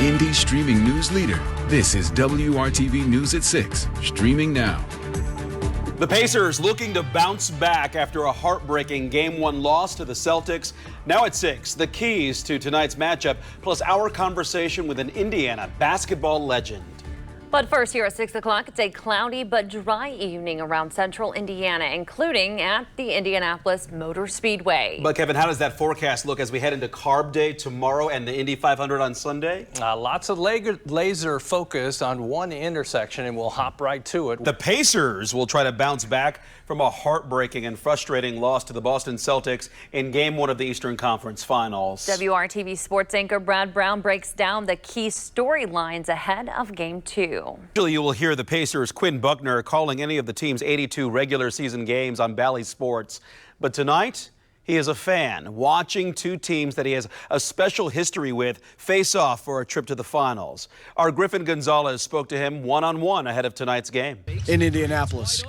Indy streaming news leader. This is WRTV News at 6, streaming now. The Pacers looking to bounce back after a heartbreaking Game 1 loss to the Celtics. Now at 6, the keys to tonight's matchup, plus our conversation with an Indiana basketball legend. But first, here at 6 o'clock, it's a cloudy but dry evening around central Indiana, including at the Indianapolis Motor Speedway. But Kevin, how does that forecast look as we head into Carb Day tomorrow and the Indy 500 on Sunday? Lots of laser focus on one intersection, and we'll hop right to it. The Pacers will try to bounce back from a heartbreaking and frustrating loss to the Boston Celtics in Game 1 of the Eastern Conference Finals. WRTV sports anchor Brad Brown breaks down the key storylines ahead of Game 2. Usually you will hear the Pacers' Quinn Buckner calling any of the team's 82 regular season games on Bally Sports. But tonight, he is a fan watching two teams that he has a special history with face off for a trip to the finals. Our Griffin Gonzalez spoke to him one-on-one ahead of tonight's game. In Indianapolis.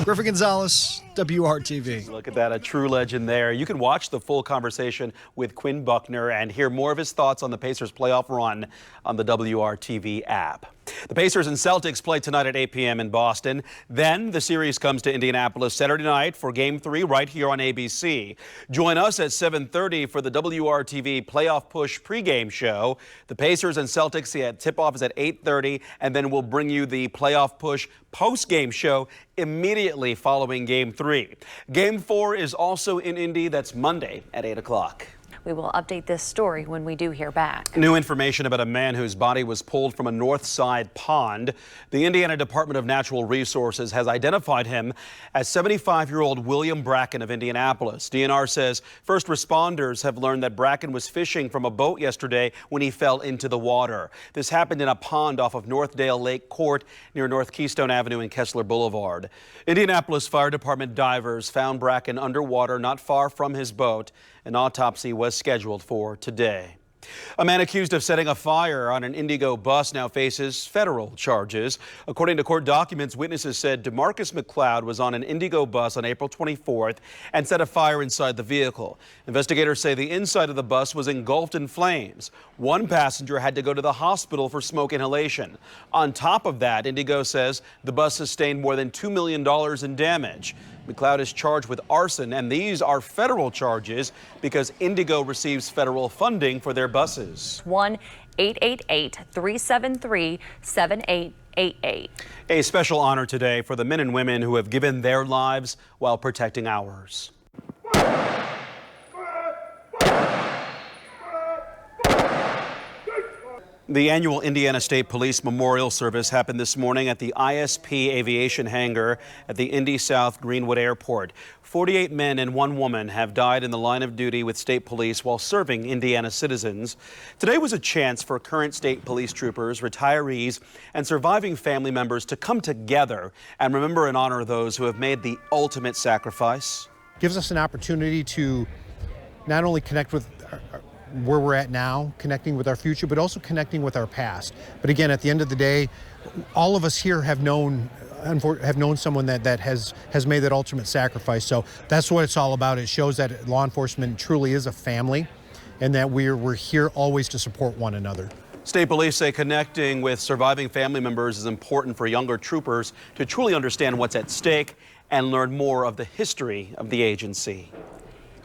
Griffin Gonzalez, WRTV. Look at that, a true legend there. You can watch the full conversation with Quinn Buckner and hear more of his thoughts on the Pacers' playoff run on the WRTV app. The Pacers and Celtics play tonight at 8 p.m. in Boston. Then the series comes to Indianapolis Saturday night for Game 3 right here on ABC. Join us at 7:30 for the WRTV Playoff Push pregame show. The Pacers and Celtics tip-off is at 8:30, and then we'll bring you the Playoff Push postgame show immediately following Game 3. Game 4 is also in Indy. That's Monday at 8 o'clock. We will update this story when we do hear back. New information about a man whose body was pulled from a north side pond. The Indiana Department of Natural Resources has identified him as 75-year-old William Bracken of Indianapolis. DNR says first responders have learned that Bracken was fishing from a boat yesterday when he fell into the water. This happened in a pond off of Northdale Lake Court near North Keystone Avenue and Kessler Boulevard. Indianapolis Fire Department divers found Bracken underwater not far from his boat. An autopsy was scheduled for today. A man accused of setting a fire on an Indigo bus now faces federal charges. According to court documents, witnesses said DeMarcus McLeod was on an Indigo bus on April 24th and set a fire inside the vehicle. Investigators say the inside of the bus was engulfed in flames. One passenger had to go to the hospital for smoke inhalation. On top of that, Indigo says the bus sustained more than $2 million in damage. McLeod is charged with arson, and these are federal charges because Indigo receives federal funding for their buses. 1-888-373-7888. A special honor today for the men and women who have given their lives while protecting ours. The annual Indiana State Police Memorial Service happened this morning at the ISP Aviation Hangar at the Indy South Greenwood Airport. 48 men and 1 woman have died in the line of duty with state police while serving Indiana citizens. Today was a chance for current state police troopers, retirees, and surviving family members to come together and remember and honor those who have made the ultimate sacrifice. Gives us an opportunity to not only connect with where we're at now, connecting with our future, but also connecting with our past. But again, at the end of the day, all of us here have known someone that has made that ultimate sacrifice. So that's what it's all about. It shows that law enforcement truly is a family and that we're here always to support one another. State police say connecting with surviving family members is important for younger troopers to truly understand what's at stake and learn more of the history of the agency.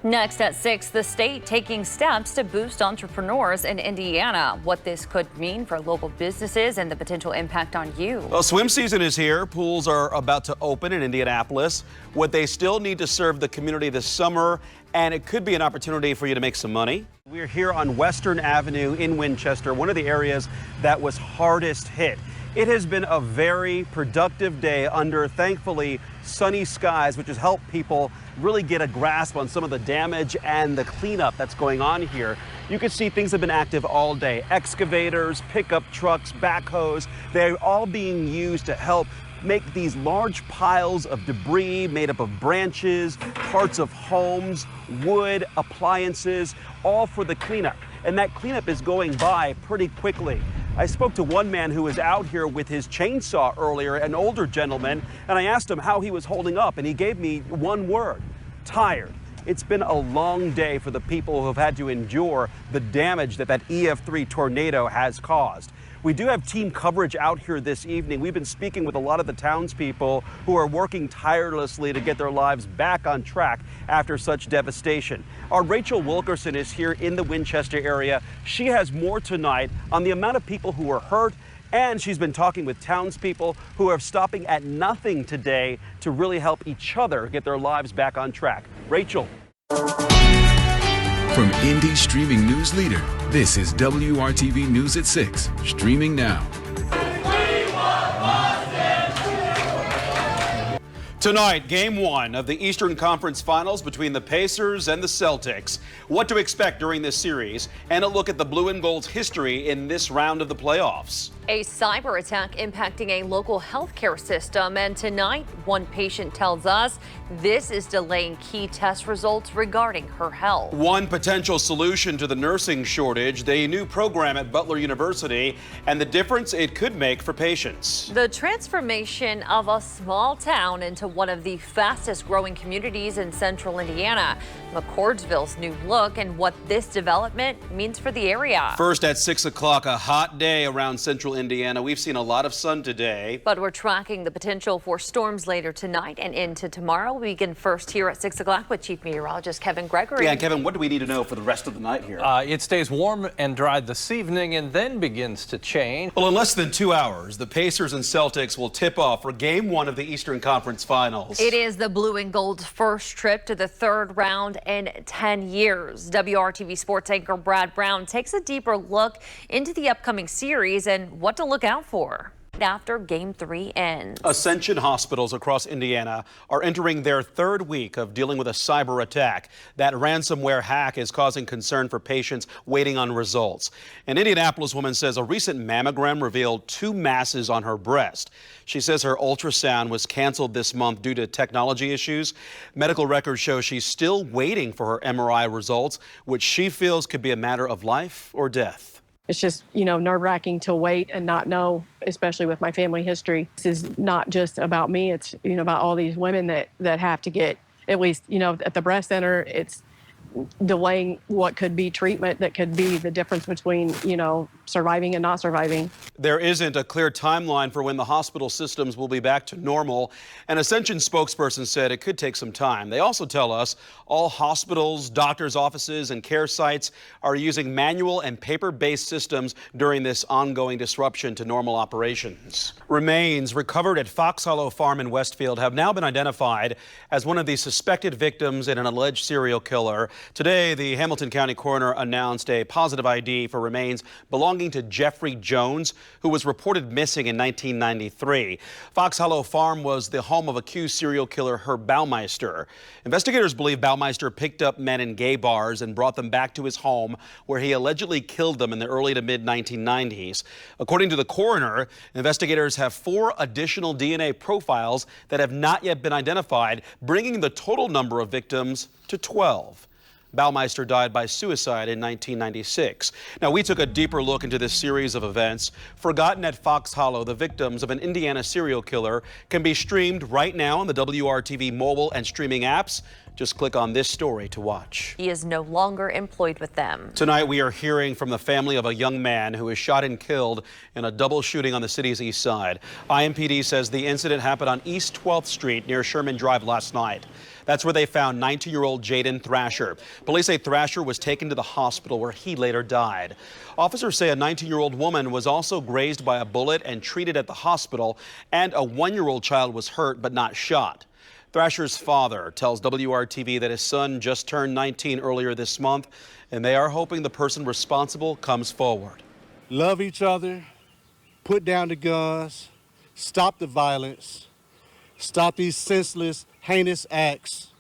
Next at 6, the state taking steps to boost entrepreneurs in Indiana. What this could mean for local businesses and the potential impact on you. Well, swim season is here. Pools are about to open in Indianapolis. What they still need to serve the community this summer, and it could be an opportunity for you to make some money. We're here on Western Avenue in Winchester, one of the areas that was hardest hit. It has been a very productive day under, thankfully, sunny skies, which has helped people really get a grasp on some of the damage and the cleanup that's going on here. You can see things have been active all day. Excavators, pickup trucks, backhoes, they're all being used to help make these large piles of debris made up of branches, parts of homes, wood, appliances, all for the cleanup. And that cleanup is going by pretty quickly. I spoke to one man who was out here with his chainsaw earlier, an older gentleman, and I asked him how he was holding up, and he gave me one word: tired. It's been a long day for the people who have had to endure the damage that EF3 tornado has caused. We do have team coverage out here this evening. We've been speaking with a lot of the townspeople who are working tirelessly to get their lives back on track after such devastation. Our Rachel Wilkerson is here in the Winchester area. She has more tonight on the amount of people who were hurt, and she's been talking with townspeople who are stopping at nothing today to really help each other get their lives back on track. Rachel. From Indy streaming news leader, this is WRTV News at 6, streaming now. Tonight, Game 1 of the Eastern Conference Finals between the Pacers and the Celtics. What to expect during this series, and a look at the Blue and Gold's history in this round of the playoffs. A cyber attack impacting a local healthcare system, and tonight, one patient tells us this is delaying key test results regarding her health. One potential solution to the nursing shortage, the new program at Butler University, and the difference it could make for patients. The transformation of a small town into one of the fastest growing communities in central Indiana. McCordsville's new look and what this development means for the area. First at 6 o'clock, a hot day around central Indiana. We've seen a lot of sun today. But we're tracking the potential for storms later tonight and into tomorrow. We begin first here at 6 o'clock with Chief Meteorologist Kevin Gregory. Yeah, Kevin, what do we need to know for the rest of the night here? It stays warm and dry this evening and then begins to change. Well, in less than 2 hours, the Pacers and Celtics will tip off for Game 1 of the Eastern Conference Finals. It is the Blue and Gold's first trip to the third round in 10 years. WRTV sports anchor Brad Brown takes a deeper look into the upcoming series and what to look out for after Game 3 ends. Ascension hospitals across Indiana are entering their third week of dealing with a cyber attack. That ransomware hack is causing concern for patients waiting on results. An Indianapolis woman says a recent mammogram revealed 2 masses on her breast. She says her ultrasound was canceled this month due to technology issues. Medical records show she's still waiting for her MRI results, which she feels could be a matter of life or death. It's just, nerve-wracking to wait and not know, especially with my family history. This is not just about me. It's, about all these women that have to get, at least, at the breast center, it's delaying what could be treatment that could be the difference between, surviving and not surviving. There isn't a clear timeline for when the hospital systems will be back to normal. An Ascension spokesperson said it could take some time. They also tell us all hospitals, doctors' offices, and care sites are using manual and paper-based systems during this ongoing disruption to normal operations. Remains recovered at Fox Hollow Farm in Westfield have now been identified as one of the suspected victims in an alleged serial killer. Today, the Hamilton County coroner announced a positive ID for remains belonging to Jeffrey Jones, who was reported missing in 1993. Fox Hollow Farm was the home of accused serial killer Herb Baumeister. Investigators believe Baumeister picked up men in gay bars and brought them back to his home, where he allegedly killed them in the early to mid-1990s. According to the coroner, investigators have 4 additional DNA profiles that have not yet been identified, bringing the total number of victims to 12. Baumeister died by suicide in 1996. Now, we took a deeper look into this series of events. Forgotten at Fox Hollow, the victims of an Indiana serial killer can be streamed right now on the WRTV mobile and streaming apps. Just click on this story to watch. He is no longer employed with them. Tonight, we are hearing from the family of a young man who was shot and killed in a double shooting on the city's east side. IMPD says the incident happened on East 12th Street near Sherman Drive last night. That's where they found 19-year-old Jaden Thrasher. Police say Thrasher was taken to the hospital where he later died. Officers say a 19-year-old woman was also grazed by a bullet and treated at the hospital, and a 1-year-old child was hurt but not shot. Thrasher's father tells WRTV that his son just turned 19 earlier this month, and they are hoping the person responsible comes forward. Love each other, put down the guns, stop the violence, stop these senseless, heinous acts,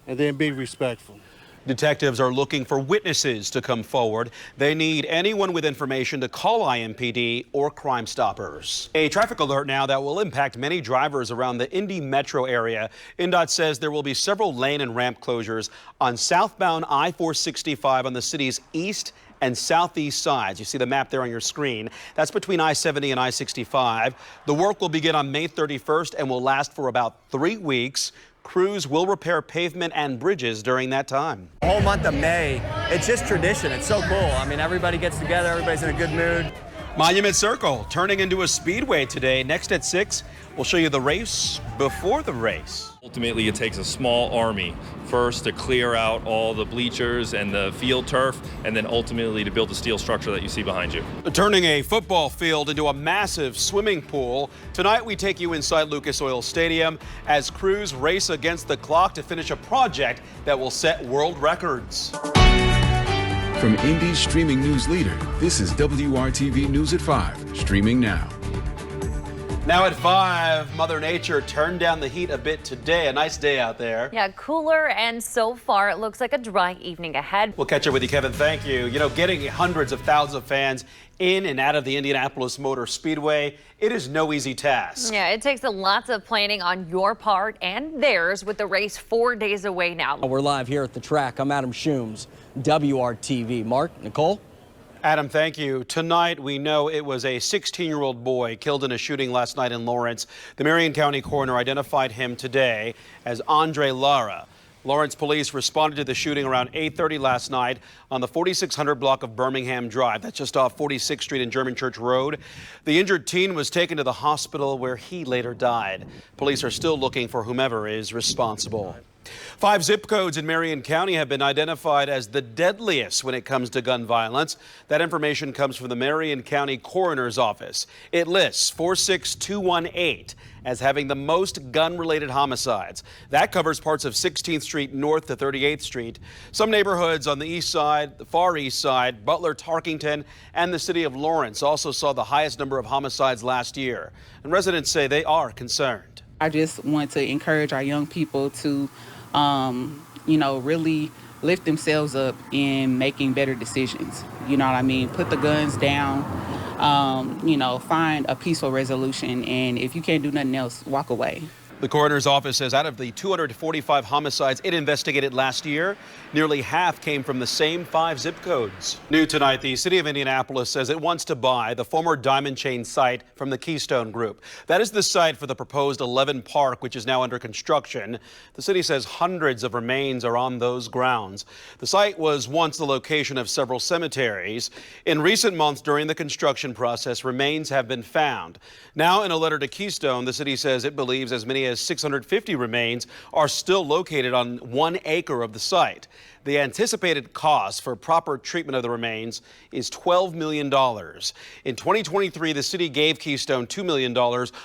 and then be respectful. Detectives are looking for witnesses to come forward. They need anyone with information to call IMPD or Crime Stoppers. A traffic alert now that will impact many drivers around the Indy metro area. INDOT says there will be several lane and ramp closures on southbound I-465 on the city's east and southeast sides. You see the map there on your screen. That's between I-70 and I-65. The work will begin on May 31st and will last for about 3 weeks. crews will repair pavement and bridges during that time. The whole month of May, it's just tradition. It's so cool. I mean, everybody gets together, everybody's in a good mood. Monument Circle turning into a speedway today. Next at 6, we'll show you the race before the race. Ultimately, it takes a small army first to clear out all the bleachers and the field turf, and then ultimately to build the steel structure that you see behind you. Turning a football field into a massive swimming pool. Tonight, we take you inside Lucas Oil Stadium as crews race against the clock to finish a project that will set world records. From Indy's streaming news leader, this is WRTV News at 5, streaming now. Now at 5, Mother Nature turned down the heat a bit today. A nice day out there. Yeah, cooler, and so far it looks like a dry evening ahead. We'll catch up with you, Kevin. Thank you. You know, getting hundreds of thousands of fans in and out of the Indianapolis Motor Speedway, it is no easy task. Yeah, it takes lots of planning on your part and theirs with the race 4 days away now. We're live here at the track. I'm Adam Schoombs, WRTV. Mark, Nicole? Adam, thank you. Tonight, we know it was a 16-year-old boy killed in a shooting last night in Lawrence. The Marion County coroner identified him today as Andre Lara. Lawrence police responded to the shooting around 8:30 last night on the 4600 block of Birmingham Drive. That's just off 46th Street and German Church Road. The injured teen was taken to the hospital where he later died. Police are still looking for whomever is responsible. 5 zip codes in Marion County have been identified as the deadliest when it comes to gun violence. That information comes from the Marion County Coroner's Office. It lists 46218 as having the most gun-related homicides. That covers parts of 16th Street north to 38th Street. Some neighborhoods on the east side, the far east side, Butler, Tarkington, and the city of Lawrence also saw the highest number of homicides last year. And residents say they are concerned. I just want to encourage our young people to really lift themselves up in making better decisions. You know what I mean? Put the guns down, find a peaceful resolution. And if you can't do nothing else, walk away. The coroner's office says out of the 245 homicides it investigated last year, nearly half came from the same 5 zip codes. New tonight, the city of Indianapolis says it wants to buy the former Diamond Chain site from the Keystone Group. That is the site for the proposed 11 Park, which is now under construction. The city says hundreds of remains are on those grounds. The site was once the location of several cemeteries. In recent months during the construction process, remains have been found. Now, in a letter to Keystone, the city says it believes as many as 650 remains are still located on 1 acre of the site. The anticipated cost for proper treatment of the remains is $12 million. In 2023, the city gave Keystone $2 million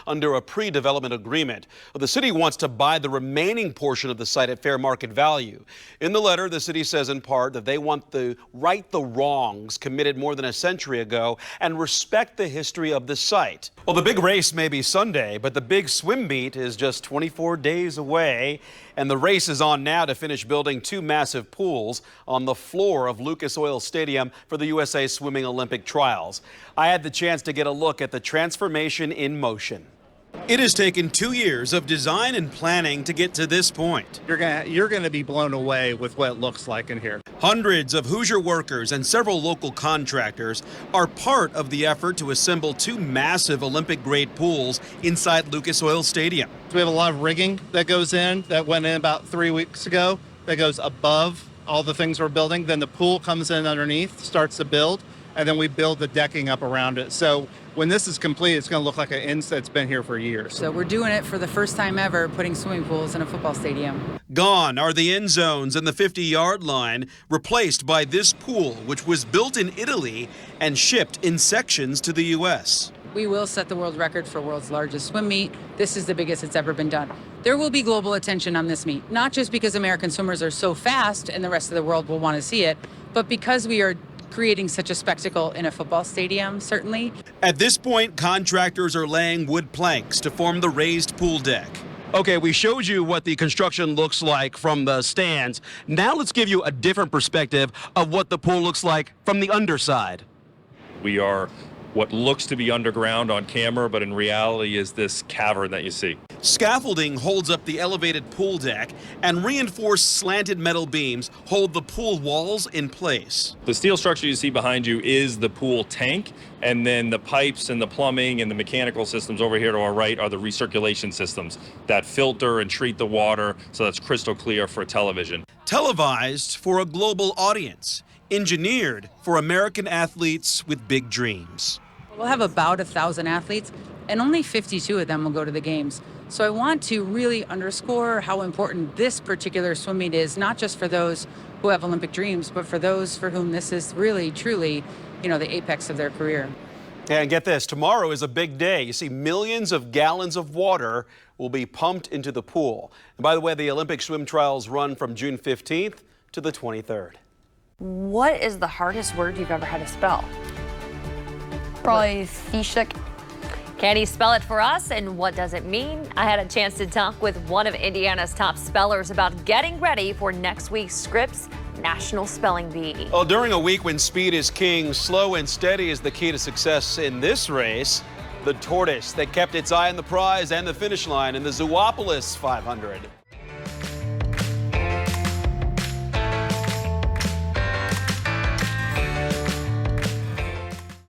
under a pre-development agreement. The city wants to buy the remaining portion of the site at fair market value. In the letter, the city says in part that they want to right the wrongs committed more than a century ago and respect the history of the site. Well, the big race may be Sunday, but the big swim meet is just 24 days away. And the race is on now to finish building 2 massive pools on the floor of Lucas Oil Stadium for the USA Swimming Olympic Trials. I had the chance to get a look at the transformation in motion. It has taken 2 years of design and planning to get to this point. You're gonna be blown away with what it looks like in here. Hundreds of Hoosier workers and several local contractors are part of the effort to assemble 2 massive Olympic-grade pools inside Lucas Oil Stadium. We have a lot of rigging that goes in that went in about 3 weeks ago that goes above all the things we're building. Then the pool comes in underneath, starts to build, and then we build the decking up around it. So when this is complete, it's going to look like an inn that's been here for years. So we're doing it for the first time ever, putting swimming pools in a football stadium. Gone are the end zones and the 50-yard line, replaced by this pool, which was built in Italy and shipped in sections to the U.S. We will set the world record for world's largest swim meet. This is the biggest it's ever been done. There will be global attention on this meet, not just because American swimmers are so fast and the rest of the world will want to see it, but because we are creating such a spectacle in a football stadium, certainly. At this point, contractors are laying wood planks to form the raised pool deck. Okay, we showed you what the construction looks like from the stands. Now let's give you a different perspective of what the pool looks like from the underside. We are what looks to be underground on camera, but in reality is this cavern that you see. Scaffolding holds up the elevated pool deck, and reinforced slanted metal beams hold the pool walls in place. The steel structure you see behind you is the pool tank, and then the pipes and the plumbing and the mechanical systems over here to our right are the recirculation systems that filter and treat the water so that's crystal clear for television. Televised for a global audience, engineered for American athletes with big dreams. We'll have about 1,000 athletes, and only 52 of them will go to the games. So I want to really underscore how important this particular swim meet is, not just for those who have Olympic dreams, but for those for whom this is really, truly, the apex of their career. And get this, tomorrow is a big day. You see, millions of gallons of water will be pumped into the pool. And by the way, the Olympic swim trials run from June 15th to the 23rd. What is the hardest word you've ever had to spell? Probably Fishik. Can he spell it for us, and what does it mean? I had a chance to talk with one of Indiana's top spellers about getting ready for next week's Scripps National Spelling Bee. Well, during a week when speed is king, slow and steady is the key to success in this race. The tortoise that kept its eye on the prize and the finish line in the Zoopolis 500.